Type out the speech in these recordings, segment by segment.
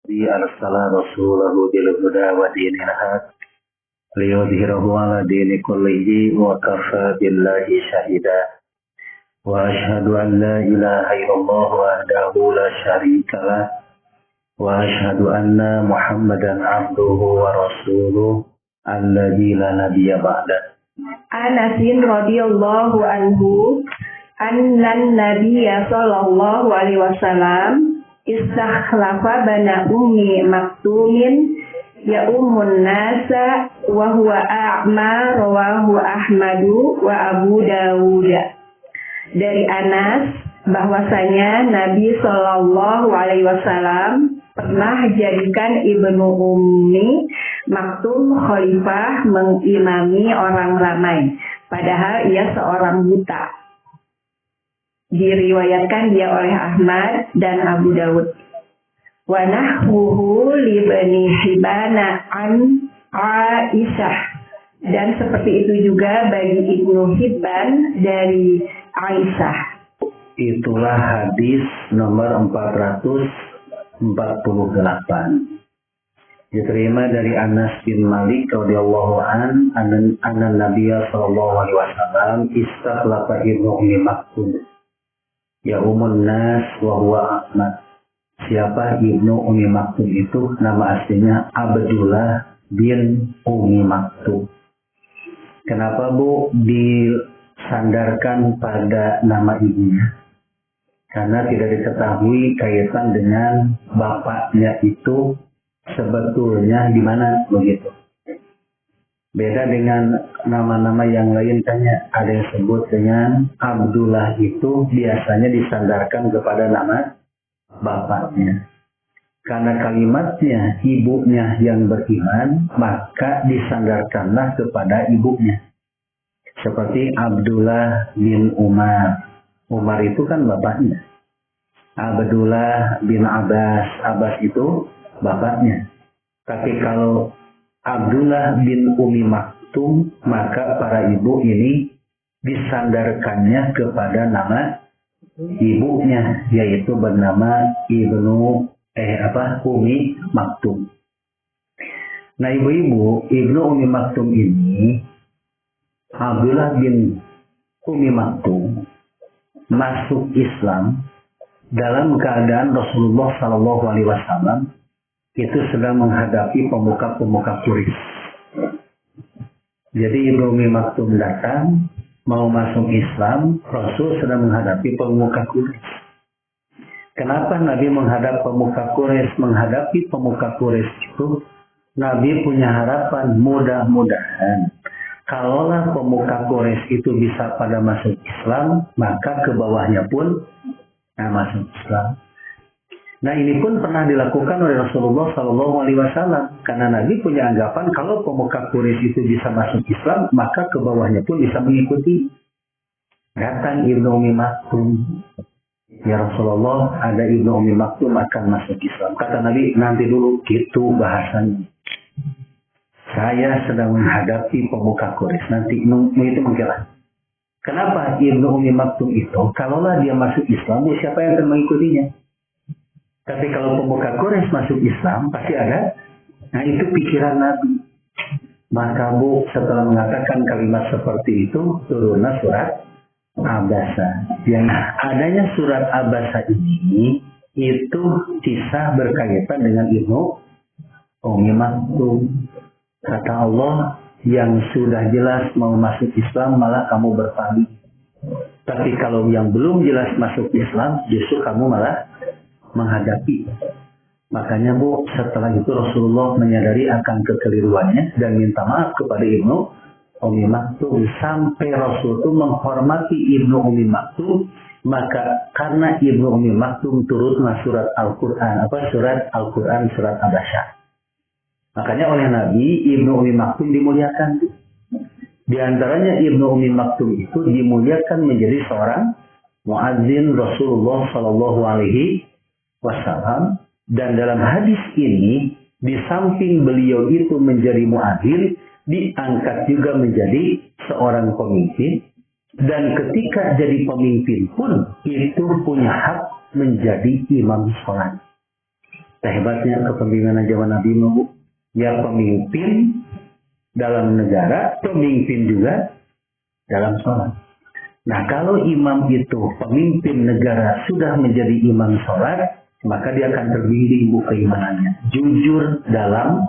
أرسل رسوله بالهدى ودين الحق ليظهره على دين كله وكفى بالله شهيدا وأشهد أن لا إله إلا الله وحده لا شريك له وأشهد أن محمدا عبده ورسوله الذي لا نبي بعده. Anas radhiyallahu anhu annan nabiyya sallallahu alaihi wasallam istakhlafa bana ummi maktumin ya ummun nasa wa huwa a'ma rawahu Ahmadu wa Abu Dawud. Dari Anas bahwasanya Nabi sallallahu alaihi wasallam pernah jadikan Ibnu Ummi Maktum khalifah mengimami orang ramai, padahal ia seorang buta. Diriwayatkan dia oleh Ahmad dan Abu Dawud. Wa nahwuhu li Bani Hibana an Aisyah. Dan seperti itu juga bagi Ibnu Hibban dari Aisyah. Itulah hadis nomor 448. Diterima dari Anas bin Malik radhiyallahu anna Nabiyya sallallahu alaihi wasallam istakhlafa Ibnu Ummi Maktum ya ummun nas wa huwa Ahmad. Siapa Ibnu Ummi Maktum itu? Nama aslinya Abdullah bin Ummi Maktum. Kenapa Bu disandarkan pada nama ibunya? Karena tidak diketahui kaitan dengan bapaknya itu sebetulnya di mana begitu. Beda dengan nama-nama yang lain, tanya ada yang sebut dengan Abdullah itu biasanya disandarkan kepada nama bapaknya. Karena kalimatnya ibunya yang beriman, maka disandarkanlah kepada ibunya. Seperti Abdullah bin Umar. Umar itu kan bapaknya. Abdullah bin Abbas. Abbas itu bapaknya. Tapi kalau Abdullah bin Ummi Maktum, maka para ibu ini disandarkannya kepada nama ibunya, yaitu bernama Ummi Maktum. Nah, ibu-ibu Ibnu Ummi Maktum ini, Abdullah bin Ummi Maktum masuk Islam dalam keadaan Rasulullah Shallallahu Alaihi Wasallam itu sedang menghadapi pemuka-pemuka Quraisy. Jadi Ibnu Ummi Maktum datang mau masuk Islam, Rasul sedang menghadapi pemuka Quraisy. Kenapa Nabi menghadapi pemuka Quraisy itu? Nabi punya harapan, mudah-mudahan kalaulah pemuka Quraisy itu bisa pada masuk Islam, maka ke bawahnya pun masuk Islam. Nah, ini pun pernah dilakukan oleh Rasulullah Shallallahu Alaihi Wasallam, karena Nabi punya anggapan kalau pemuka Quraisy itu bisa masuk Islam, maka ke bawahnya pun bisa mengikuti. Datang Ibnu Ummi Maktum, ya Rasulullah, ada Ibnu Ummi Maktum akan masuk Islam. Kata Nabi, nanti dulu, gitu bahasanya. Saya sedang menghadapi pemuka Quraisy, nanti itu mengkira. Kenapa Ibnu Ummi Maktum itu, kalaulah dia masuk Islam, siapa yang akan mengikutinya? Tapi kalau pemuka Quraisy masuk Islam, pasti ada. Nah, itu pikiran Nabi. Maka Bu, setelah mengatakan kalimat seperti itu, turunlah surat Abasa. Yang adanya surat Abasa ini, itu kisah berkaitan dengan Ibnu Ummi Maktum. Kata Allah, yang sudah jelas mau masuk Islam, malah kamu berpaling. Tapi kalau yang belum jelas masuk Islam, justru kamu malah menghadapi. Makanya Bu, setelah itu Rasulullah menyadari akan kekeliruannya dan minta maaf kepada Ibnu Ummi Maktum. Sampai Rasul itu menghormati Ibnu Ummi Maktum, maka karena Ibnu Ummi Maktum turunlah surat Al-Quran, surat Abasa. Makanya oleh Nabi, Ibnu Ummi Maktum dimuliakan. Di antaranya Ibnu Ummi Maktum itu dimuliakan menjadi seorang muadzin Rasulullah Shallallahu Alaihi Wasallam. Dan dalam hadis ini, di samping beliau itu menjadi muadzin, diangkat juga menjadi seorang pemimpin. Dan ketika jadi pemimpin pun, itu punya hak menjadi imam sholat. Hebatnya kepemimpinan zaman Nabi Bu. Ya pemimpin dalam negara, pemimpin juga dalam sholat. Nah kalau imam itu pemimpin negara sudah menjadi imam sholat, maka dia akan terbimbing Bu keimanannya. Jujur dalam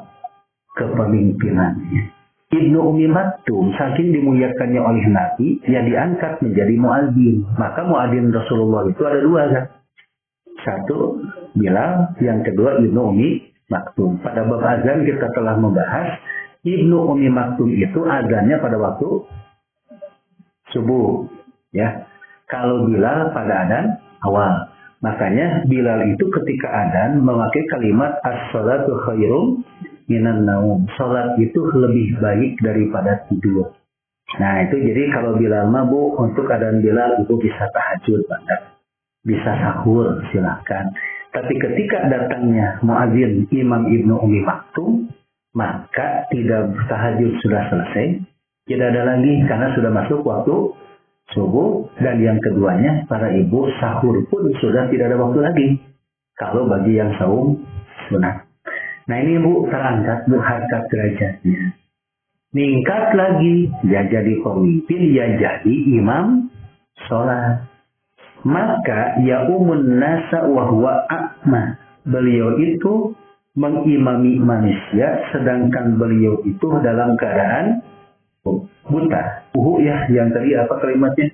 kepemimpinannya. Ibnu Umi Maktum saking dimuliakannya oleh Nabi, yang diangkat menjadi muadzin. Maka muadzin Rasulullah itu ada dua kan. Satu Bilal, yang kedua Ibnu Umi Maktum. Pada bab azan kita telah membahas Ibnu Umi Maktum itu azannya pada waktu subuh, ya. Kalau Bilal pada adzan awal. Makanya Bilal itu ketika adzan memakai kalimat as-salatu khairum minan naum. Salat itu lebih baik daripada tidur. Nah itu jadi kalau Bilal mah Bu, untuk adzan Bilal itu bisa tahajud, bisa sahur, silahkan. Tapi ketika datangnya muadzin Imam Ibnu Umi Maktum, maka tidak tahajud sudah selesai, tidak ada lagi karena sudah masuk waktu subuh. Dan yang keduanya, para ibu sahur pun sudah tidak ada waktu lagi kalau bagi yang saum sunat. Nah ini Bu terangkat Bu harkat derajatnya, meningkat lagi, ya jadi pemimpin, ya jadi imam sholat. Maka ya umun nasa wahwa akma, beliau itu mengimami manusia sedangkan beliau itu dalam keadaan buta. Ya yang tadi apa kalimatnya?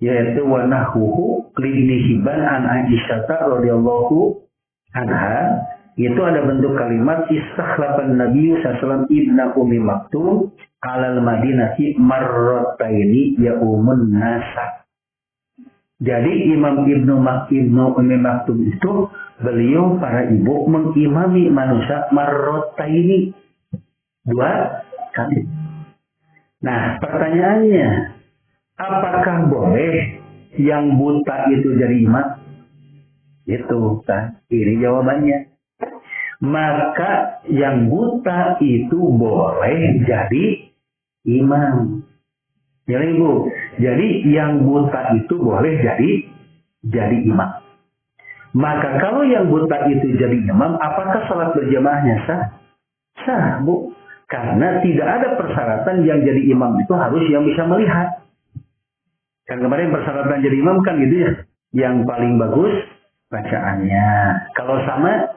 Yaitu wa nahuhu libni Hibban an Aisyah radhiyallahu anha. Itu ada bentuk kalimat istakhlafan Nabi sallallahu ibnu Ummi Maktum alal Madinati marrataini ya umun nasa. Jadi Imam Ibnu Ummi Maktum itu beliau para ibu mengimami manusia marrataini, dua kali. Nah pertanyaannya, apakah boleh yang buta itu jadi imam? Itu kan, ini jawabannya. Maka yang buta itu boleh jadi imam. Ya Ibu, jadi yang buta itu boleh jadi imam. Maka kalau yang buta itu jadi imam, apakah sholat berjamaahnya sah? Sah Bu, karena tidak ada persyaratan yang jadi imam itu harus yang bisa melihat. Kan kemarin persyaratan jadi imam kan gitu ya, yang paling bagus bacaannya. Kalau sama,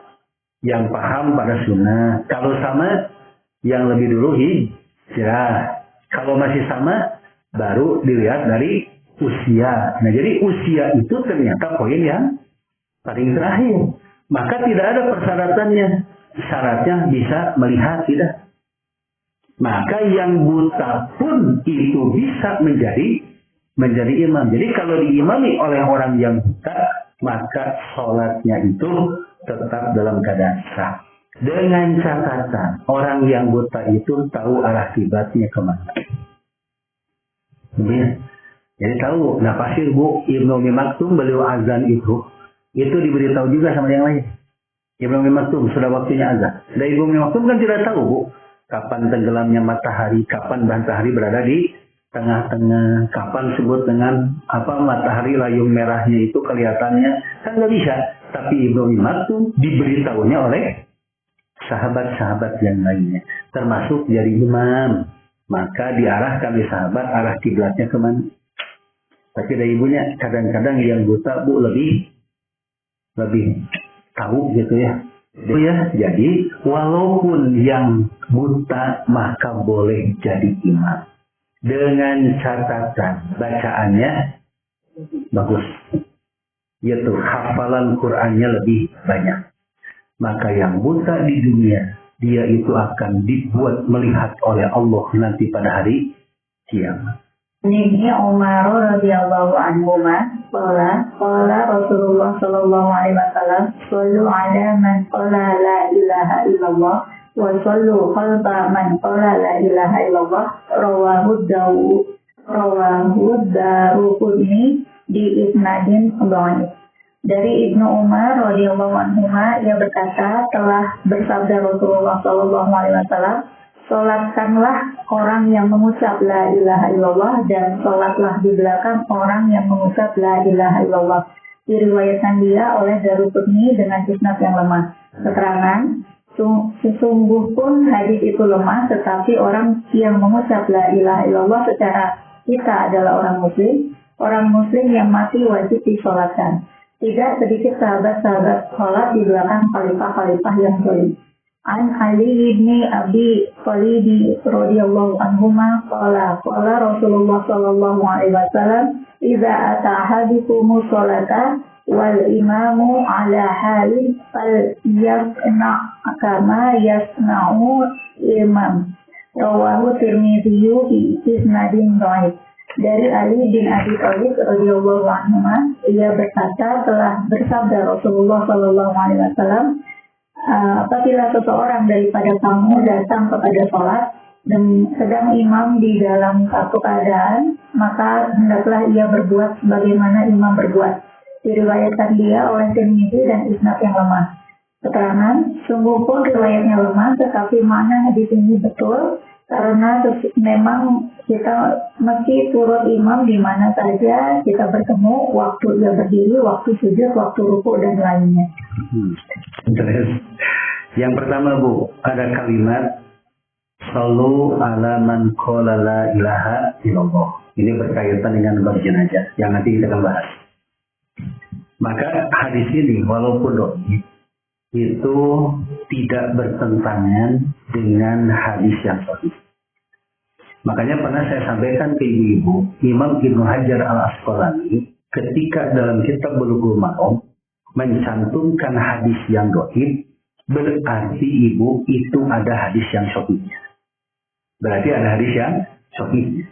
yang paham pada sunnah. Kalau sama, yang lebih dulu hijrah. Kalau masih sama, baru dilihat dari usia. Nah jadi usia itu ternyata poin yang paling terakhir. Maka tidak ada persyaratannya. Syaratnya bisa melihat, tidak. Maka yang buta pun itu bisa menjadi imam. Jadi kalau diimami oleh orang yang buta, maka sholatnya itu tetap dalam keadaan sah. Dengan catatan orang yang buta itu tahu arah kiblatnya kemana. Jadi tahu. Nah pasti Bu Ibnu Umi Maktum beliau azan itu diberitahu juga sama yang lain. Ibnu Umi Maktum sudah waktunya azan. Dan Ibnu Umi Maktum kan tidak tahu Bu kapan tenggelamnya matahari, kapan matahari berada di tengah-tengah, kapan sebut dengan apa matahari layung merahnya itu kelihatannya, kan nggak bisa. Tapi Ibnu Umi Maktum diberitahunya oleh sahabat-sahabat yang lainnya, termasuk jadi imam. Maka diarahkan di sahabat arah kiblatnya kemana. Tapi dari ibunya kadang-kadang yang buta Bu lebih tahu gitu ya. Jadi walaupun yang buta maka boleh jadi imam. Dengan catatan bacaannya bagus. Yaitu hafalan Qur'annya lebih banyak. Maka yang buta di dunia, dia itu akan dibuat melihat oleh Allah nanti pada hari kiamat. Ibnu Umar radhiyallahu anhu qala Rasulullah sallallahu alaihi wasallam sallu ala man qala la ilaha illallah wa sallu khalfa man qala la ilaha illallah rawahu Daruqutni di isnadin dhaif. Dari Ibnu Umar radhiyallahu anhu ia berkata, telah bersabda Rasulullah sallallahu alaihi wasallam, sholatkanlah orang yang mengucap la ilaha illallah dan sholatlah di belakang orang yang mengucap la ilaha illallah. Diriwayatkan dia oleh Daruqutni dengan isnad yang lemah. Keterangan, sesungguh pun hadis itu lemah, tetapi orang yang mengucap la ilaha illallah secara kita adalah orang muslim yang mati wajib disolatkan. Tidak sedikit sahabat-sahabat sholat di belakang khalifah-khalifah yang zalim. An Ali bin Abi Thalib radhiyallahu anhuma qala Rasulullah sallallahu alaihi wasallam idza ata ahadukum sholata wal imamu ala halin fal yasna kama yasna'u imam. Rawahu Tirmidzi bi isnadin dhaif. Dari Ali bin Abi Thalib radhiyallahu anhu, ia berkata, telah bersabda Rasulullah sallallahu alaihi wasallam, apabila seseorang daripada kamu datang kepada sholat dan sedang imam di dalam satu keadaan, maka hendaklah ia berbuat sebagaimana imam berbuat. Diriwayatkan dia oleh Tirmidzi dan isnad yang lemah. Keterangan, sungguh pun riwayatnya lemah, tetapi makna hadis ini betul, karena memang kita mesti turut imam di mana saja kita bertemu, waktu ia berdiri, waktu sujud, waktu ruku dan lainnya. Terus, yang pertama Bu, ada kalimat Sallu ala man qala la ilaha illallah. Ini berkaitan dengan berjenazah yang nanti kita akan bahas. Maka hadis ini walaupun dhaif itu tidak bertentangan dengan hadis yang sahih. Makanya pernah saya sampaikan ke ibu-ibu, Imam Ibnu Hajar Al-Asqalani ketika dalam kitab Bulughul Maram mencantumkan hadis yang dhaif, berarti ibu itu ada hadis yang sahihnya. Berarti ada hadis yang sahihnya.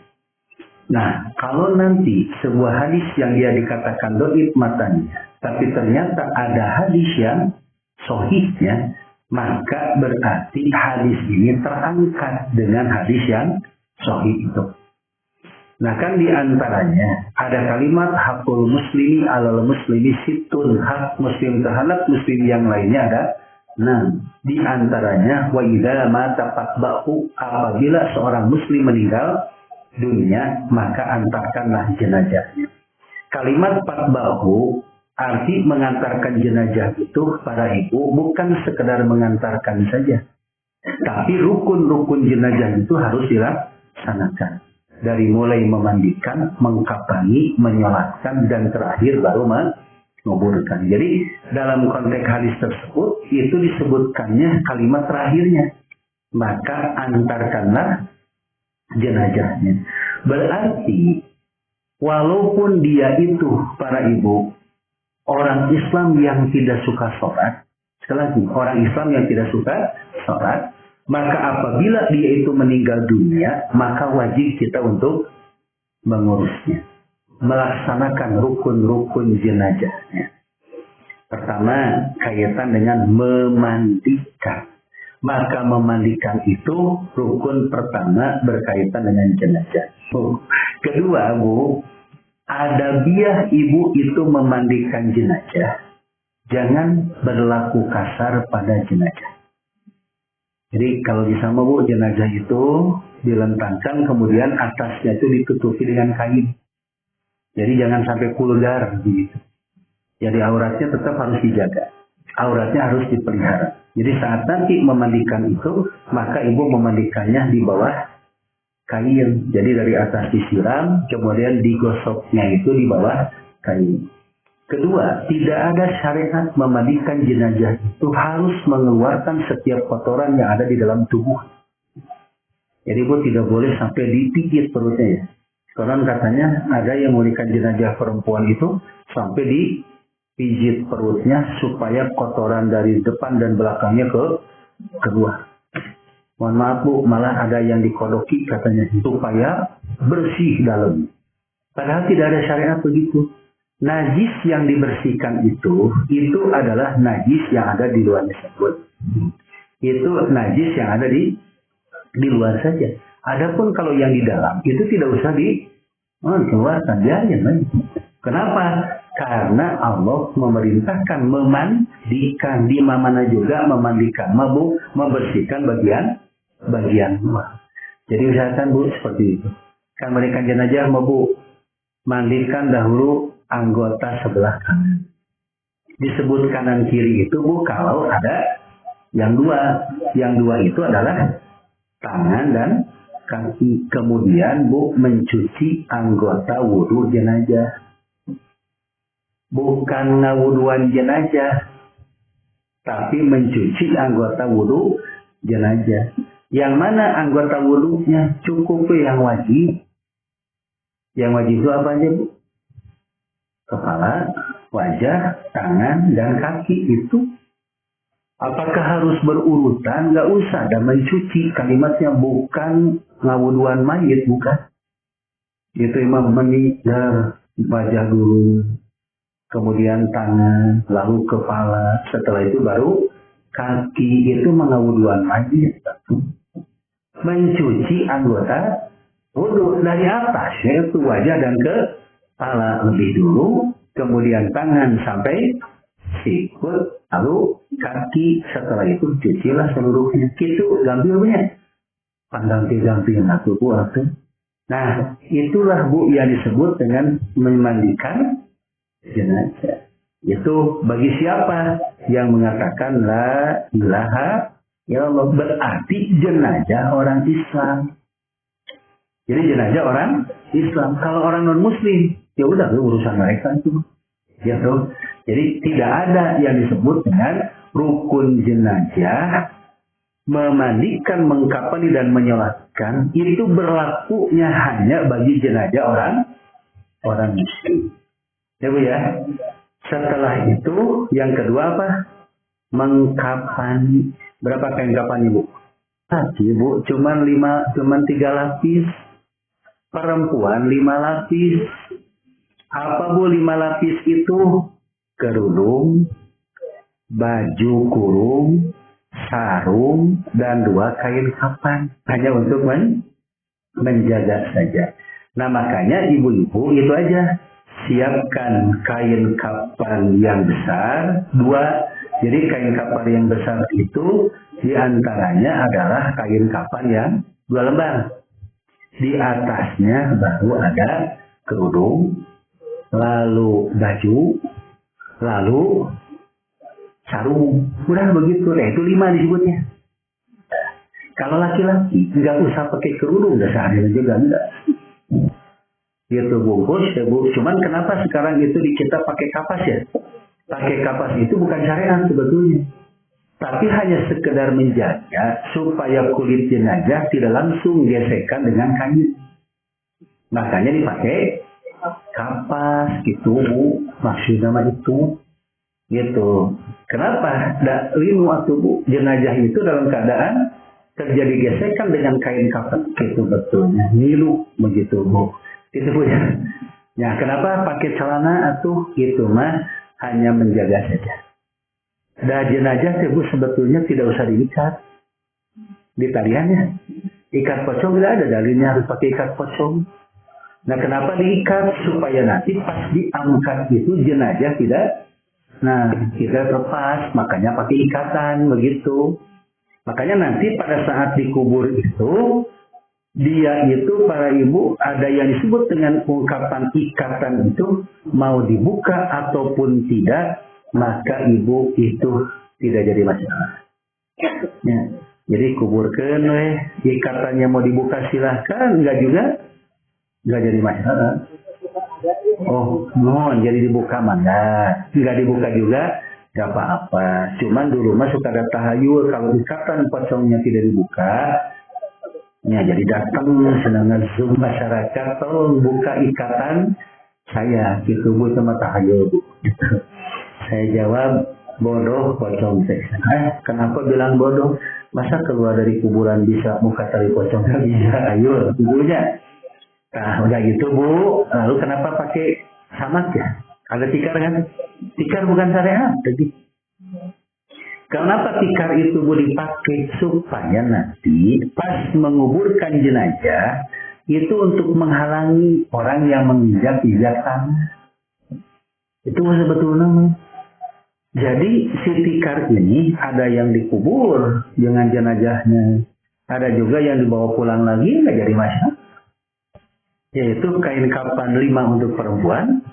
Nah, kalau nanti sebuah hadis yang dia dikatakan dhaif matanya, tapi ternyata ada hadis yang sahihnya, maka berarti hadis ini terangkat dengan hadis yang sahih itu. Nah, kan di antaranya ada kalimat hakul muslimi alal muslimi situn, hak muslim terhadap muslim yang lainnya ada. Nah, di antaranya wa idza mata fatba'u, apabila seorang muslim meninggal dunia maka antarkanlah jenazahnya. Kalimat fatba'u arti mengantarkan jenazah itu para ibu bukan sekedar mengantarkan saja, tapi rukun-rukun jenazah itu harus dilaksanakan. Dari mulai memandikan, mengkafani, menyolatkan, dan terakhir baru menguburkan. Jadi dalam konteks hadis tersebut itu disebutkannya kalimat terakhirnya. Maka antarkanlah jenazahnya. Berarti walaupun dia itu para ibu orang Islam yang tidak suka sholat, sekali lagi orang Islam yang tidak suka sholat, maka apabila dia itu meninggal dunia, maka wajib kita untuk mengurusnya, melaksanakan rukun-rukun jenazahnya. Pertama, kaitan dengan memandikan. Maka memandikan itu rukun pertama berkaitan dengan jenazah. Kedua, Bu, adabiah ibu itu memandikan jenazah, jangan berlaku kasar pada jenazah. Jadi kalau di sana Bu, jenazah itu dilentangkan, kemudian atasnya itu ditutupi dengan kain. Jadi jangan sampai pudar begitu. Jadi auratnya tetap harus dijaga. Auratnya harus dipelihara. Jadi saat nanti memandikan itu, maka ibu memandikannya di bawah kain. Jadi dari atas disiram, kemudian digosoknya itu di bawah kain. Kedua, tidak ada syariat memandikan jenazah itu harus mengeluarkan setiap kotoran yang ada di dalam tubuh. Jadi ibu tidak boleh sampai dipijit perutnya ya. Konon katanya ada yang memandikan jenazah perempuan itu sampai dipijit perutnya supaya kotoran dari depan dan belakangnya keluar. Mohon maaf Bu, malah ada yang dikodoki katanya supaya bersih dalam. Padahal tidak ada syariat begitu. Najis yang dibersihkan itu adalah najis yang ada di luar tersebut. Itu najis yang ada di luar saja. Adapun kalau yang di dalam itu tidak usah dikeluarkan, biarin aja. Kenapa? Karena Allah memerintahkan memandikan, di mana juga memandikan, membersihkan bagian luar. Jadi usahakan Bu seperti itu. Kan mandikan jenazah Bu, mandikan dahulu anggota sebelah kanan. disebut kanan kiri itu Bu kalau ada yang dua. Yang dua itu adalah tangan dan kaki. Kemudian Bu mencuci anggota wudhu jenazah. Bukan ngawuduan jenazah, tapi mencuci anggota wudhu jenazah. Yang mana anggota wudhunya cukup yang wajib. Yang wajib itu apa aja Bu? Kepala, wajah, tangan, dan kaki itu. Apakah harus berurutan? Nggak usah. Dan mencuci kalimatnya bukan ngawuduan mayit, bukan. Itu Imam menidar wajah dulu, kemudian tangan, lalu kepala. Setelah itu baru kaki. Itu mengawuduan mayit. Mencuci anggota wudhu dari atas, yaitu wajah dan kepala lebih dulu, kemudian tangan sampai sikut, lalu kaki. Setelah itu cucilah seluruhnya. Gitu gampangnya. Pandang tiga-tiga satu waktu. Nah, itulah Bu yang disebut dengan memandikan jenazah. Itu bagi siapa yang mengatakan la ilaha illallah, berarti jenazah orang Islam. Jadi jenazah orang Islam. Kalau orang non Muslim, ya udah urusan mereka itu. Ya tuh. Jadi tidak ada yang disebut dengan rukun jenazah, memandikan, mengkafani dan menyolatkan. Itu berlakunya hanya bagi jenazah orang Muslim. Ya Bu ya. Setelah itu yang kedua apa? Mengkafani. Berapa kain kafannya Bu? Tadi Bu, cuman 3 lapis. Perempuan 5 lapis. Apa Bu 5 lapis itu? Kerudung, baju kurung, sarung, dan 2 kain kafan. Hanya untuk menjaga saja. Nah makanya ibu-ibu itu aja. Siapkan kain kafan yang besar 2. Jadi kain kafan yang besar itu diantaranya adalah kain kafan yang 2 lembar. Di atasnya baru ada kerudung, lalu baju, lalu sarung. Udah begitu. Nah itu 5 disebutnya. Kalau laki-laki nggak usah pakai kerudung, udah sehari juga enggak. Gitu bungkus ya Bu. Cuman kenapa sekarang itu kita pakai kapas ya? Pakai kapas itu bukan syariat sebetulnya. Tapi hanya sekedar menjaga supaya kulit jenazah tidak langsung gesekan dengan kain. Makanya dipakai kapas gitu Bu. Maksudnya mah itu. Gitu. Kenapa? Linu atau Bu, jenazah itu dalam keadaan terjadi gesekan dengan kain kapas. Itu betulnya. Ngilu begitu Bu. Itu Bu ya. Ya, kenapa pakai celana atau gitu mah hanya menjaga saja. Dan jenazah Bu sebetulnya tidak usah diikat di taliannya. Ikat pocong tidak ada dalilnya harus pakai ikat pocong. Nah, kenapa diikat? Supaya nanti pas diangkat itu jenazah tidak terlepas. Makanya pakai ikatan begitu. Makanya nanti pada saat dikubur itu dia itu para ibu ada yang disebut dengan ungkapan ikatan itu mau dibuka ataupun tidak, maka ibu itu tidak jadi masalah. Ya. Jadi kuburkan ikatannya mau dibuka silahkan, enggak jadi masalah. Oh, jadi dibuka mana? Enggak dibuka juga enggak apa-apa. Cuman dulu mah suka ada tahayul kalau ikatan pocongnya tidak dibuka. Ya, jadi datang sedangkan Zoom masyarakat tolong buka ikatan saya gitu Bu sama tahayul Bu. Saya jawab bodoh pocong saya. Kenapa bilang bodoh? Masa keluar dari kuburan bisa buka tali pocong? Nggak bisa, ayo kuburnya. Nah udah gitu Bu. Lalu kenapa pakai samak ya? Ada tikar kan? Tikar bukan syariat. Jadi kenapa tikar itu Bu dipakai? Supaya nanti pas menguburkan jenazah itu untuk menghalangi orang yang menginjak-injak tanah. Itu sebetulnya. Jadi si tikar ini ada yang dikubur dengan jenazahnya, ada juga yang dibawa pulang lagi nggak jadi masalah. Yaitu kain kafan 5 untuk perempuan,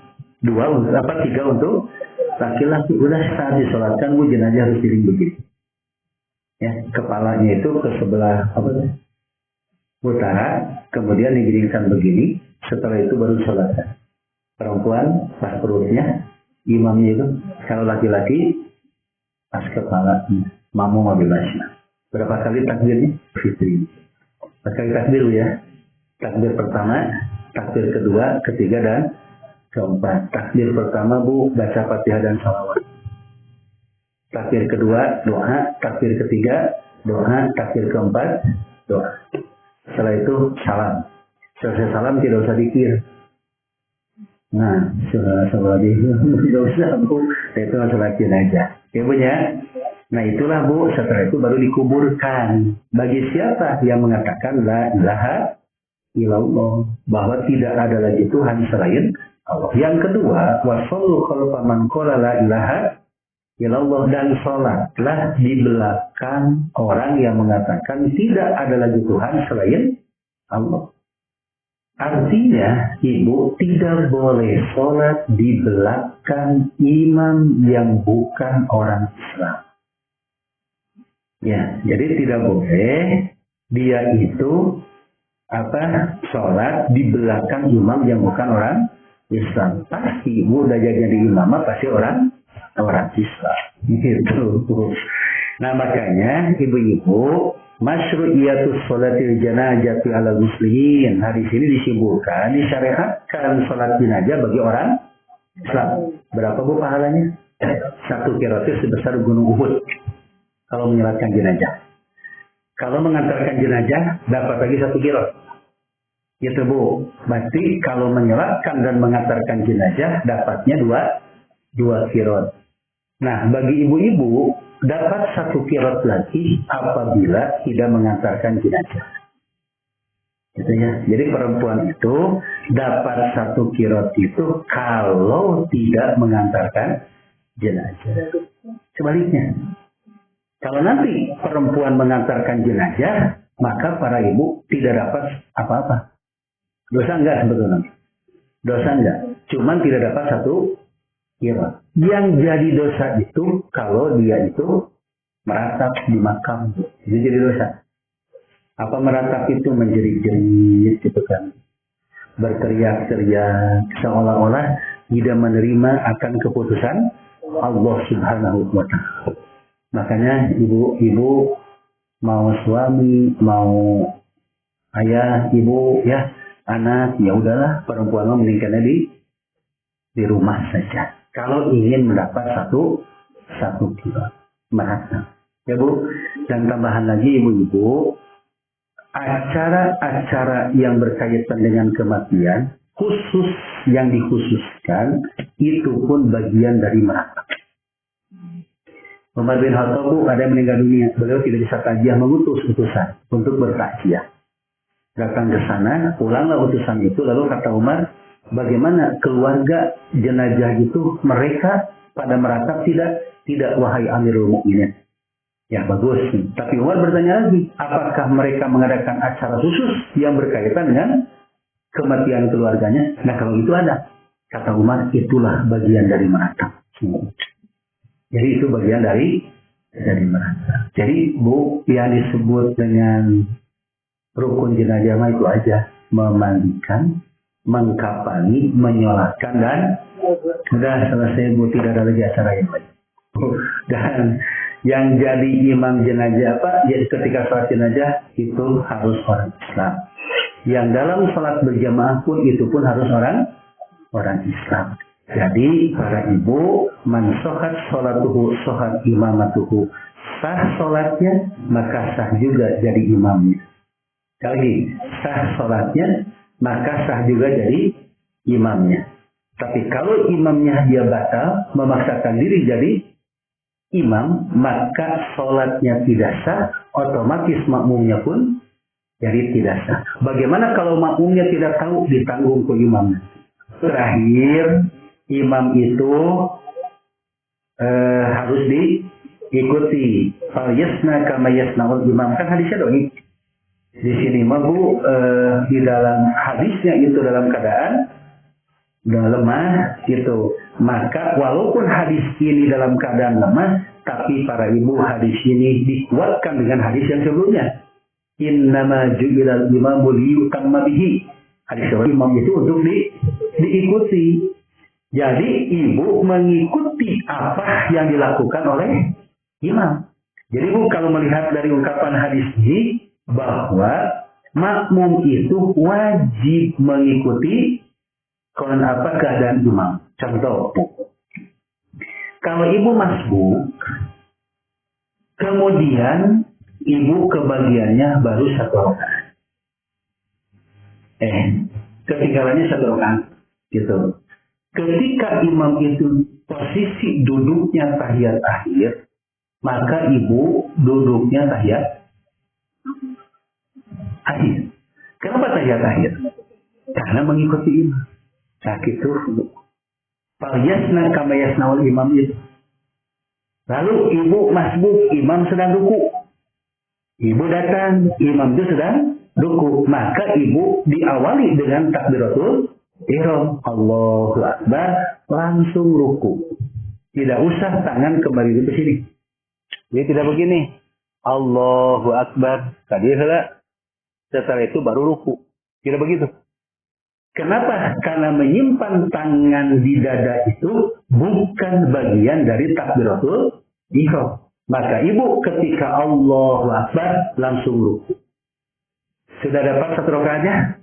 3 untuk laki-laki udah saat disolatkan bu jenazah harus diring begini. Ya, kepalanya itu ke sebelah utara, kemudian digiringkan begini. Setelah itu baru sholatkan. Perempuan pas perutnya, imamnya itu kalau laki-laki pas kepala, makmum bebasnya. Berapa kali takbirnya? Fitri. Berapa kali takbir ya? Takbir pertama, takbir kedua, ketiga dan keempat. Takbir pertama bu baca Fatihah dan salawat. Takbir kedua doa, takbir ketiga doa, takbir keempat doa. Setelah itu salam. Selesai salam tidak usah dikir. Nah, setelah tidak usah bu, itu masalah aja. Ya bu ya. Nah itulah bu, setelah itu baru dikuburkan. Bagi siapa yang mengatakan la ilaha illallah, bahwa tidak ada lagi Tuhan selain Allah. Yang kedua, wasallu khalfa man qala la ilaha illallah, dan sholatlah di belakang orang yang mengatakan tidak ada lagi Tuhan selain Allah. Artinya, ibu tidak boleh sholat di belakang imam yang bukan orang Islam. Ya, jadi tidak boleh dia itu sholat di belakang imam yang bukan orang Islam. Pasti ibu udah jadi imam pasti orang Islam. Gitu. Nah makanya ibu-ibu, masyru'iyatus sholatil janazati ala muslimin. Nah di sini disimpulkan, disyariatkan sholat jenazah bagi orang Islam. Berapa bu pahalanya? 1 qiraat sebesar gunung Uhud. Kalau menyolatkan jenazah. Kalau mengantarkan jenazah dapat lagi 1 qiraat. Gitu bu. Berarti kalau menyolatkan dan mengantarkan jenazah dapatnya 2 qiraat. Nah, bagi ibu-ibu dapat 1 qiraat lagi apabila tidak mengantarkan jenazah. Gitu ya. Jadi perempuan itu dapat 1 qiraat itu kalau tidak mengantarkan jenazah. Sebaliknya, kalau nanti perempuan mengantarkan jenazah, maka para ibu tidak dapat apa-apa. Dosa enggak sebetulnya? Dosa enggak. Cuman tidak dapat 1 qiraat. Yang jadi dosa itu kalau dia itu meratap di makam. Itu jadi dosa. Apa meratap itu menjerit-jerit gitu kan. Berteriak-teriak seolah-olah tidak menerima akan keputusan Allah Subhanahu wa Ta'ala. Makanya ibu-ibu mau suami, mau ayah, ibu ya, anak, ya udahlah perempuan meninggalnya di rumah saja. Kalau ingin mendapat 1 qiraat merasa. Ya bu, dan tambahan lagi ibu-ibu, acara-acara yang berkaitan dengan kematian, khusus yang dikhususkan, itu pun bagian dari meratap. Umar bin Khattab ada yang meninggal dunia, beliau tidak bisa takziah, mengutus utusan untuk bertakziah. Datang ke sana, pulanglah utusan itu, lalu kata Umar, bagaimana keluarga jenazah itu mereka pada meratap tidak wahai Amirul Mukminin. Ya bagus. Tapi Umar bertanya lagi, apakah mereka mengadakan acara khusus yang berkaitan dengan kematian keluarganya? Nah kalau itu ada, kata Umar, itulah bagian dari meratap. Jadi itu bagian dari meratap. Jadi bu, yang disebut dengan rukun jenazah itu aja, memandikan, mengkafani, menyolatkan, dan sudah selesai bu, tidak ada lagi acara yang lain. Dan yang jadi imam jenazah jadi ketika sholat jenazah itu harus orang Islam. Yang dalam sholat berjamaah pun itu pun harus orang Islam. Jadi para ibu, man shohat sholatuhu shohat imamatuhu, sah sholatnya maka sah juga jadi imamnya. Lagi sah sholatnya maka sah juga jadi imamnya. Tapi kalau imamnya dia batal, memaksakan diri jadi imam, maka sholatnya tidak sah, otomatis makmumnya pun jadi tidak sah. Bagaimana kalau makmumnya tidak tahu, ditanggung ke imam. Terakhir, imam itu harus diikuti. Fal yasna kama yasnaul imam, kan hadisnya doi. Di sini bu, di dalam hadisnya itu dalam keadaan udah lemah gitu. Maka walaupun hadis ini dalam keadaan lemah, tapi para ibu hadis ini dikuatkan dengan hadis yang sebelumnya. Innama ju'ilal imamu liyutamma bihi. Hadis imam itu untuk diikuti. Jadi ibu mengikuti apa yang dilakukan oleh imam. Jadi ibu kalau melihat dari ungkapan hadis ini bahwa makmum itu wajib mengikuti keadaan imam. Contoh, kalau ibu masbuk, kemudian ibu kebagiannya baru 1 rakaat. Ketinggalannya 1 rakaat. Gitu. Ketika imam itu posisi duduknya tahiyat akhir, maka ibu duduknya tahiyat akhir. Kenapa tahiyat akhir? Karena mengikuti imam. Nah gitu. Falyasna kama yasnaul imam itu. Lalu ibu masbuk, imam sedang ruku. Ibu datang, imam itu sedang ruku. Maka ibu diawali dengan takbiratul ihram. Allahu Akbar, langsung ruku. Tidak usah tangan kembali ke sini. Dia tidak begini. Allahu Akbar. Tadi setelah itu baru ruku. Tidak begitu. Kenapa? Karena menyimpan tangan di dada itu bukan bagian dari takbiratul ihram. Maka ibu ketika Allahu Akbar langsung ruku. Sudah dapat 1 rakaatnya?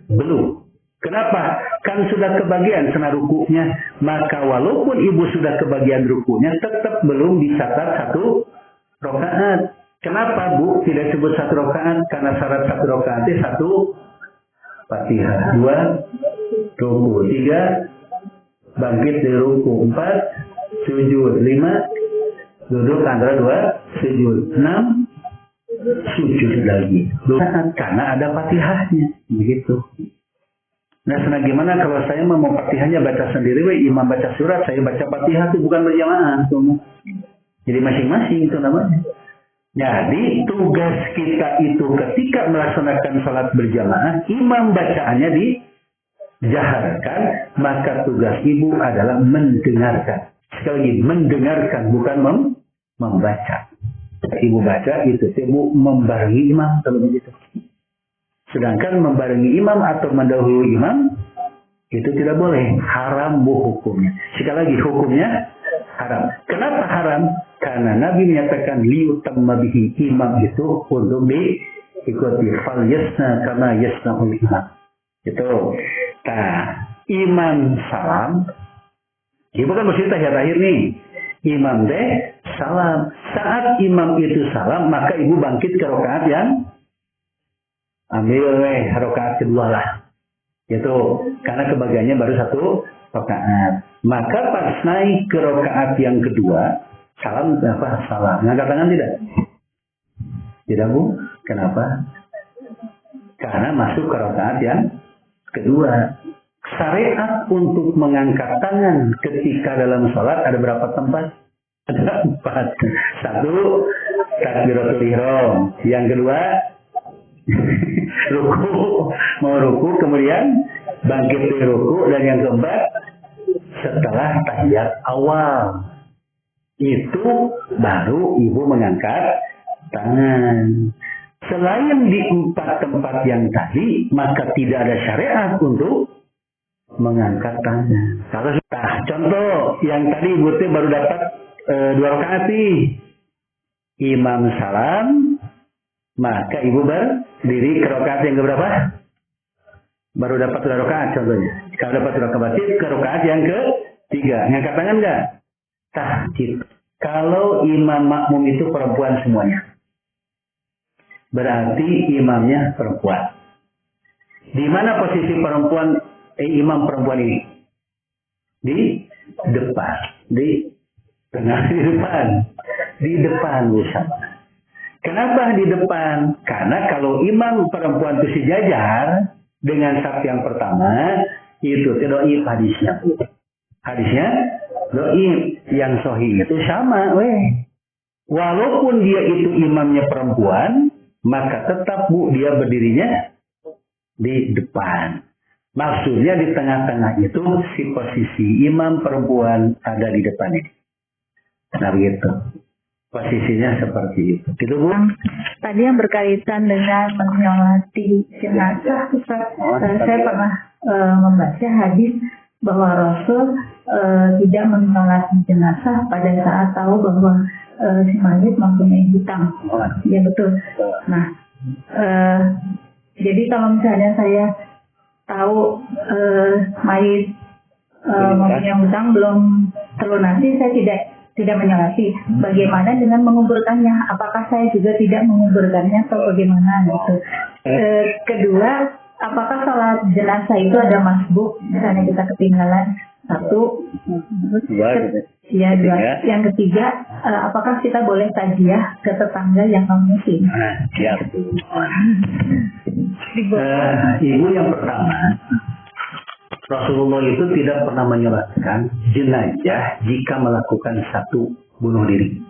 Belum. Kenapa? Kan sudah kebagian sena rukunya. Maka walaupun ibu sudah kebagian rukunya, tetap belum dicatat 1 rakaat. Kenapa Bu tidak sebut 1 rakaat? Karena syarat 1 rakaat itu 1 Fatihah, 2 ruku, 3 bangkit dari ruku, 4 sujud, 5 duduk antara 2 sujud, 6 sujud lagi. Karena ada Fatihahnya, begitu. Nah, gimana kalau saya mau Fatihahnya baca sendiri, imam baca surat, saya baca Fatihah itu bukan berjamaah, jadi masing-masing itu namanya. Jadi tugas kita itu ketika melaksanakan sholat berjamaah, imam bacaannya dijaharkan, maka tugas ibu adalah mendengarkan. Sekali lagi, mendengarkan bukan membaca. Ibu baca itu, ibu membarengi imam kalau begitu. Sedangkan membarengi imam atau mendahului imam itu tidak boleh, haram hukumnya. Sekali lagi hukumnya haram. Kenapa haram? Karena Nabi menyatakan liyutamma bihi, imam itu untuk diikuti. Fal yasna kama yasnaul imam. Itu. Nah, imam salam. Ibu kan mesti tahiyat akhir nih. Imam salam. Saat imam itu salam, maka ibu bangkit ke rakaat yang ambil rakaat kedua lah. Itu karena kebagiannya baru 1 rakaat. Maka pas naik ke rakaat yang kedua, salam apa? Salam. Ngangkat tangan tidak? Tidak Bu. Kenapa? Karena masuk ke rakaat yang kedua. Syariat untuk mengangkat tangan ketika dalam sholat ada berapa tempat? Ada 4. 1, takbiratul ihram. Yang kedua, ruku. Mau ruku, kemudian bangkit dari ruku. Dan yang keempat, setelah tahiyat awal. Itu baru ibu mengangkat tangan. Selain di 4 tempat yang tadi, maka tidak ada syariat untuk mengangkat tangan. Kalau contoh yang tadi ibu baru dapat 2 rakaat nih. Imam salam, maka ibu berdiri ke rakaat yang keberapa? Baru dapat 2 rakaat contohnya. Kalau dapat 2 rakaat ke rakaat yang ke-3. Ngangkat tangan enggak? Tahjid. Kalau imam makmum itu perempuan semuanya, berarti imamnya perempuan. Di mana posisi perempuan imam perempuan ini? Di depan, di tengah, di depan, di depan bersama. Kenapa di depan? Karena kalau imam perempuan itu sejajar dengan saf yang pertama, itu dhaif hadisnya. Hadisnya dhaif, yang sahih itu sama, walaupun dia itu imamnya perempuan, maka tetap Bu dia berdirinya di depan. Maksudnya di tengah-tengah itu si posisi imam perempuan ada di depan ini. Nah begitu. Posisinya seperti itu. Gitu Bu? Tadi yang berkaitan dengan menyolati jenazah, Ustaz, saya pernah membaca hadis bahwa Rasul tidak menyolati jenazah pada saat tahu bahwa si mayit mempunyai hutang. Ya betul. Nah, jadi kalau misalnya saya tahu mayit mempunyai hutang belum terlunasi, saya tidak menyolati. Bagaimana dengan menguburkannya? Apakah saya juga tidak menguburkannya atau bagaimana gitu? Kedua, apakah sholat jenazah itu ada masbuk? Misalnya kita ketinggalan satu, ya dua. Yang ketiga, apakah kita boleh taziah ke tetangga yang non muslim? Siap. Ibu yang pertama, Rasulullah itu tidak pernah menyolatkan jenazah jika melakukan satu, bunuh diri.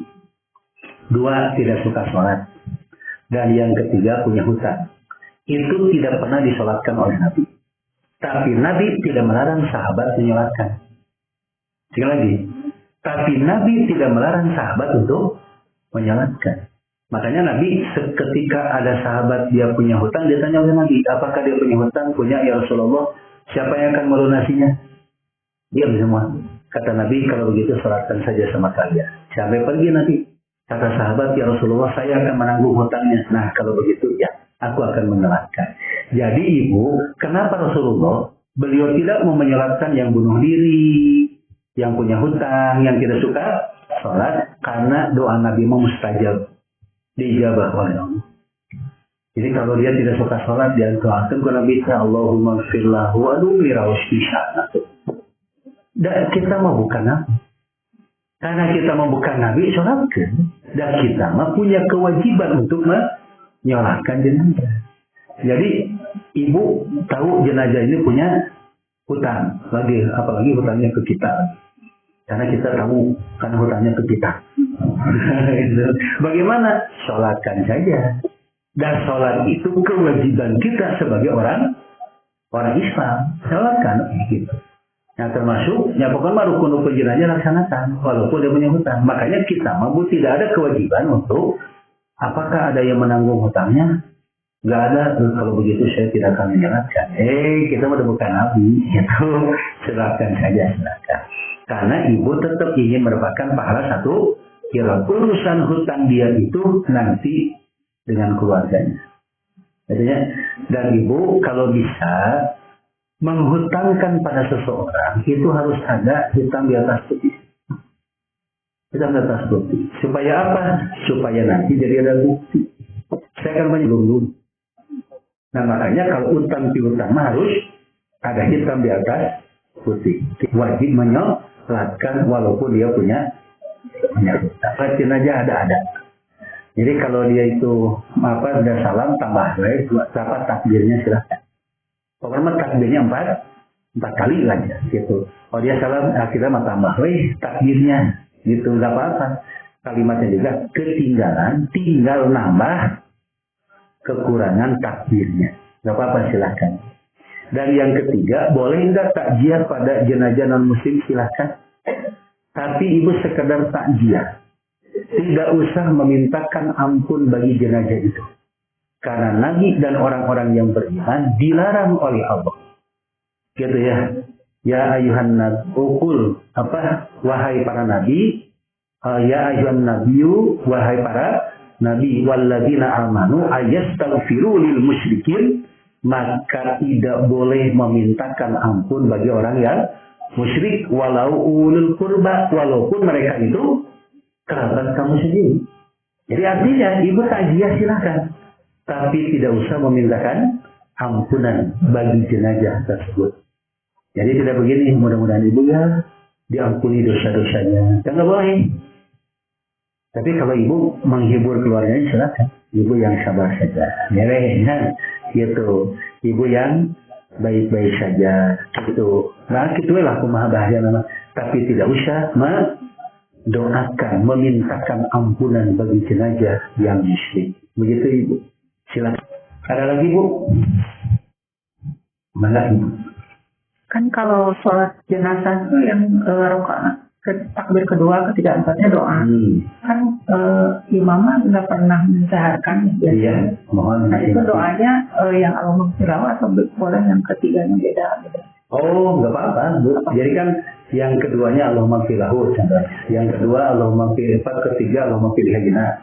Dua, tidak suka sholat. Dan yang ketiga, punya hutang. Itu tidak pernah disolatkan oleh Nabi. Tapi Nabi tidak melarang sahabat menyolatkan. Sekali lagi, tapi Nabi tidak melarang sahabat untuk menyolatkan. Makanya Nabi ketika ada sahabat dia punya hutang, dia tanya oleh Nabi, apakah dia punya hutang? Punya, ya Rasulullah. Siapa yang akan melunasinya? Diam semua. Kata Nabi, kalau begitu sholatkan saja sama kalian. Sampai pergi Nabi. Kata sahabat, ya Rasulullah, saya akan menanggung hutangnya. Nah, kalau begitu, ya, aku akan menyolatkan. Jadi ibu, kenapa Rasulullah beliau tidak mau menyolatkan yang bunuh diri, yang punya hutang, yang tidak suka sholat? Karena doa Nabi mustajab, diijabah oleh Allah. Jadi kalau dia tidak suka sholat, dia doakan ke Nabi, Allahumma firlahu wa lumiraus bisya'na. Dan kita mau bukan Nabi. Karena kita mau bukan Nabi, sholatkan. Dan kita mah punya kewajiban untuk menyolatkan jenazah. Jadi ibu tahu jenazah ini punya hutang. Apalagi hutangnya ke kita. Karena kita tahu, karena hutangnya ke kita. Bagaimana? Sholatkan saja. Dan sholat itu kewajiban kita sebagai orang Islam. Sholatkan gitu. Nah termasuk, ya pokoknya rukun-rukun jenazah laksanakan. Walaupun dia punya hutang. Makanya kita mampu tidak ada kewajiban untuk apakah ada yang menanggung hutangnya? Gak ada. Kalau begitu saya tidak akan menjalankan. Kita udah bukan Nabi. Gitu. Silakan saja, silakan. Karena ibu tetap ingin mendapatkan pahala satu. Kira urusan hutang dia itu nanti dengan keluarganya. Artinya, dan ibu kalau bisa menghutangkan pada seseorang itu harus ada hitam di atas putih. Hitam di atas putih. Supaya apa? Supaya nanti jadi ada bukti. Saya akan menyebut dulu. Nah makanya kalau utang piutang harus ada hitam di atas putih. Wajib menyolatkan walaupun dia punya hutang. Perhatiin aja ada. Jadi kalau dia itu udah salam tambah baik, apa takbirnya silahkan. Pokoknya takbirnya 4 kali aja gitu. Kalau dia salam kita mah tambah baik takbirnya gitu, nggak apa-apa. Kalimatnya juga ketinggalan, tinggal nambah kekurangan takbirnya, nggak apa-apa silahkan. Dan yang ketiga, boleh nggak takziah pada jenazah non muslim? Silahkan. Tapi ibu sekedar takziah. Tidak usah memintakan ampun bagi jenazah itu. Karena Nabi dan orang-orang yang beriman dilarang oleh Allah. Gitu ya. Ya ayuhan nabiyyu, wahai para nabi. Ya ayuhan nabiyyu, wahai para nabi. Walladzina amanu ayastaghfiru lil musyrikin. Maka tidak boleh memintakan ampun bagi orang yang musyrik. Walau ulul qurba, walaupun mereka itu kerabat kamu sendiri. Jadi artinya ibu takziah silakan, tapi tidak usah memintakan ampunan bagi jenazah tersebut. Jadi tidak begini, mudah-mudahan ibu ya diampuni dosa-dosanya. Jangan boleh. Tapi kalau ibu menghibur keluarganya silakan. Ibu yang sabar saja. Ya, gitu. Ibu yang baik-baik saja. Gitu. Nah, gitulah kumaha bahaya nama. Tapi tidak usah doakan, memintakan ampunan bagi jenazah yang musyrik. Begitu ibu. Silakan. Ada lagi bu? Mana ibu? Kan kalau sholat jenazah itu yang rakaat takbir kedua, ketiga, empatnya doa. Kan imamnya nggak pernah menjaharkan. Iya, mohon. Nah itu doanya yang Allahumma firlahu atau boleh yang ketiganya beda? Oh, nggak apa-apa, Bu. Jadi kan yang keduanya Allahumma firlahu, yang kedua Allahumma firlahu, ketiga Allahumma firhajina,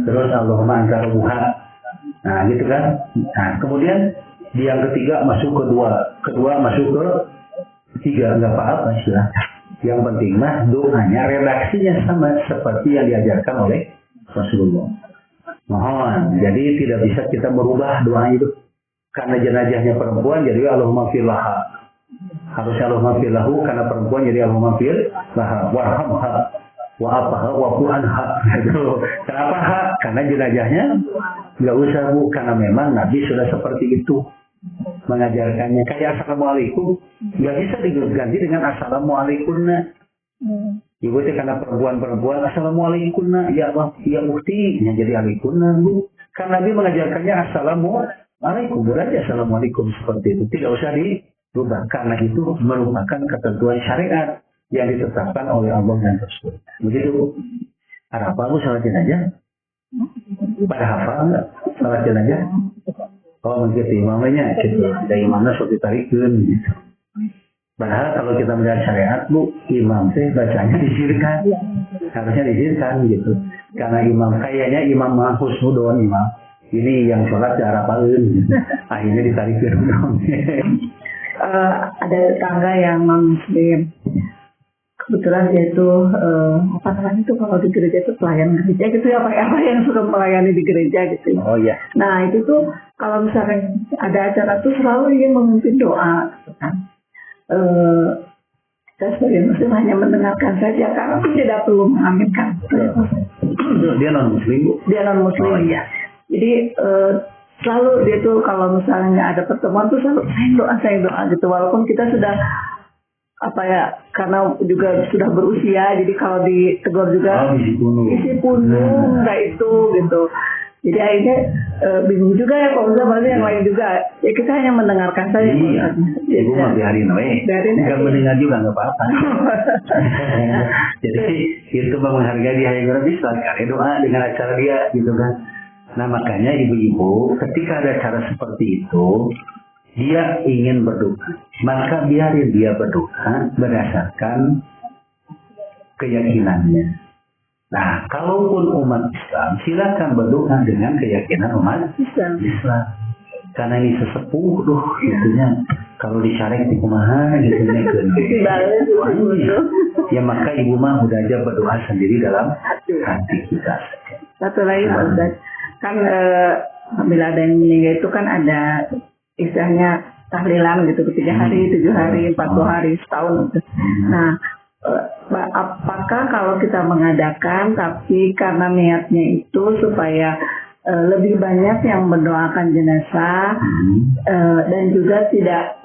terus Allahumma anta rabbuha. Nah, gitu kan. Nah, kemudian di yang ketiga masuk kedua masuk ke ketiga, nggak apa-apa silakan. Yang penting mah doanya redaksinya sama seperti yang diajarkan oleh Rasulullah. Mohon, jadi tidak bisa kita merubah doa itu. Karena jenazahnya perempuan jadi Allahumma firlaha. Harusnya Allahumma firlahu, karena perempuan jadi Allahumma firlaha. Warhamha, wa'afaha, wa'fu'anha. Kenapa ha? Karena jenazahnya nggak usah Bu, karena memang Nabi sudah seperti itu mengajarkannya. Kayak assalamualaikum nggak bisa diganti dengan assalamualaikum. Ibu itu karena perempuan assalamualaikum ya Allah ya mufti yang jadi alaikum Bu. Karena Nabi mengajarkannya assalamualaikum, berarti assalamualaikum seperti itu, tidak usah dirubah karena itu merupakan ketentuan syariat yang ditetapkan oleh Allah dan Rasul. Begitu Bu. Ada apa Bu salat jenazah? Pada hafal nggak salat jenazah? Oh begitu imamnya, dari imamnya sudah ditarikkan gitu. Padahal kalau kita melihat syariat Bu, imam teh bacanya disirkan, harusnya disirkan gitu. Karena imam kayaknya imam husnudon imam. Ini yang sholat diarapalin, gitu. Akhirnya ditarikkan. Ada tetangga yang non muslim. Kebetulan dia itu apa namanya itu kalau di gereja itu pelayan gereja gitu ya, apa yang suka melayani di gereja gitu. Oh iya. Nah itu tuh kalau misalnya ada acara tuh selalu dia memimpin doa, gitu kan. Kita sebagai muslim hanya mendengarkan saja karena tidak perlu mengaminkan. Dia non muslim Bu. Dia non muslim. Oh iya. Jadi selalu dia tuh kalau misalnya ada pertemuan tuh selalu saya doa gitu, walaupun kita sudah apa ya, karena juga sudah berusia, jadi kalau ditegur juga isi punung nggak itu gitu. Jadi akhirnya bingung juga ya kalau misalnya yang lain juga, ya kita hanya mendengarkan saja. Iya, ibu mah biarin we, nggak mendengar juga nggak apa-apa. Jadi itu menghargai dia yang bisa kali doa dengan acara dia gitu kan. Nah makanya ibu-ibu ketika ada cara seperti itu, dia ingin berdoa, maka biarin dia berdoa berdasarkan keyakinannya. Nah, kalaupun umat Islam, silakan berdoa dengan keyakinan umat Islam. Karena ini sesepuh, gitunya. Kalau dicarek di kumaha, gitunya. Ya maka ibu mah udah aja berdoa sendiri dalam hati kita. Satu lagi Pak Ustaz, kan bila ada yang meninggal itu kan ada istilahnya tahlilan gitu, 3 hari, 7 hari, 40 hari, setahun gitu. Nah, apakah kalau kita mengadakan tapi karena niatnya itu supaya lebih banyak yang mendoakan jenazah dan juga tidak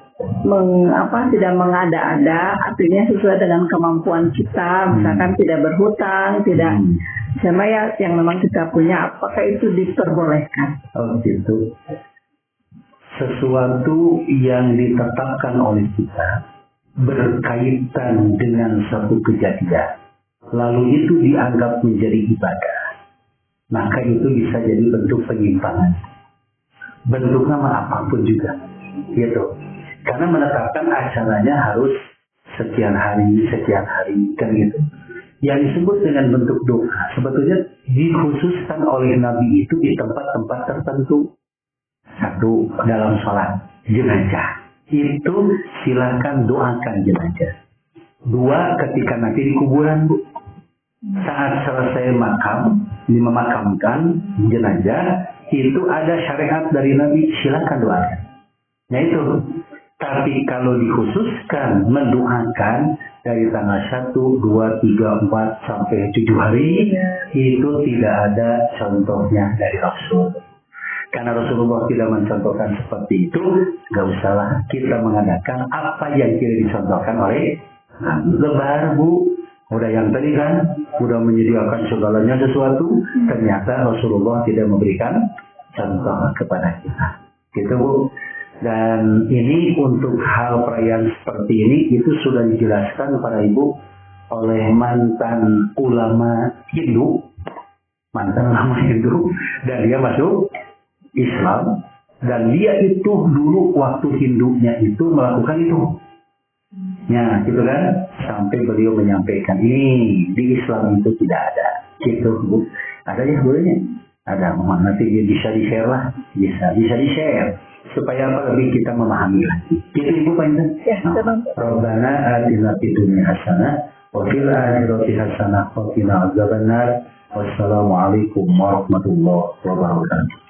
mengada-ada, artinya sesuai dengan kemampuan kita, misalkan tidak berhutang, tidak sama ya yang memang kita punya, apakah itu diperbolehkan? Oh gitu. Sesuatu yang ditetapkan oleh kita berkaitan dengan satu kejadian, lalu itu dianggap menjadi ibadah, maka itu bisa jadi bentuk penyimpangan. Bentuknya apapun juga, gitu. Karena menetapkan acaranya harus sekian hari, kan gitu. Yang disebut dengan bentuk doa sebetulnya dikhususkan oleh Nabi itu di tempat-tempat tertentu. Satu, dalam sholat jenazah itu silakan doakan jenazah. 2, ketika nanti di kuburan Bu, saat selesai memakamkan jenazah itu ada syariat dari Nabi, silakan doakan. Nah itu. Tapi kalau dikhususkan mendoakan dari tanggal 1, 2, 3, 4 sampai 7 hari itu tidak ada contohnya dari Rasul. Karena Rasulullah tidak mencontohkan seperti itu, nggak usahlah kita mengadakan apa yang tidak dicontohkan oleh Nabi. Lebar Bu, udah yang tadi kan, udah menyediakan segalanya sesuatu, ternyata Rasulullah tidak memberikan contoh kepada kita. Gitu Bu. Dan ini untuk hal perayaan seperti ini itu sudah dijelaskan para ibu oleh mantan ulama Hindu, dan dia masuk Islam, dan dia itu dulu waktu Hindunya itu melakukan itu. Ya, gitu kan? Sampai beliau menyampaikan ini di Islam itu tidak ada. Gitu, Bu. Ada ya bolehnya? Ada, nanti bisa di-share lah, bisa di-share supaya apa lebih kita memahami lagi. Gitu Ibu Pak Intan. Ya, Rabbana atina fid dunya hasanah wa fil akhirati hasanah wa qina adzabannar. Wassalamualaikum warahmatullahi wabarakatuh.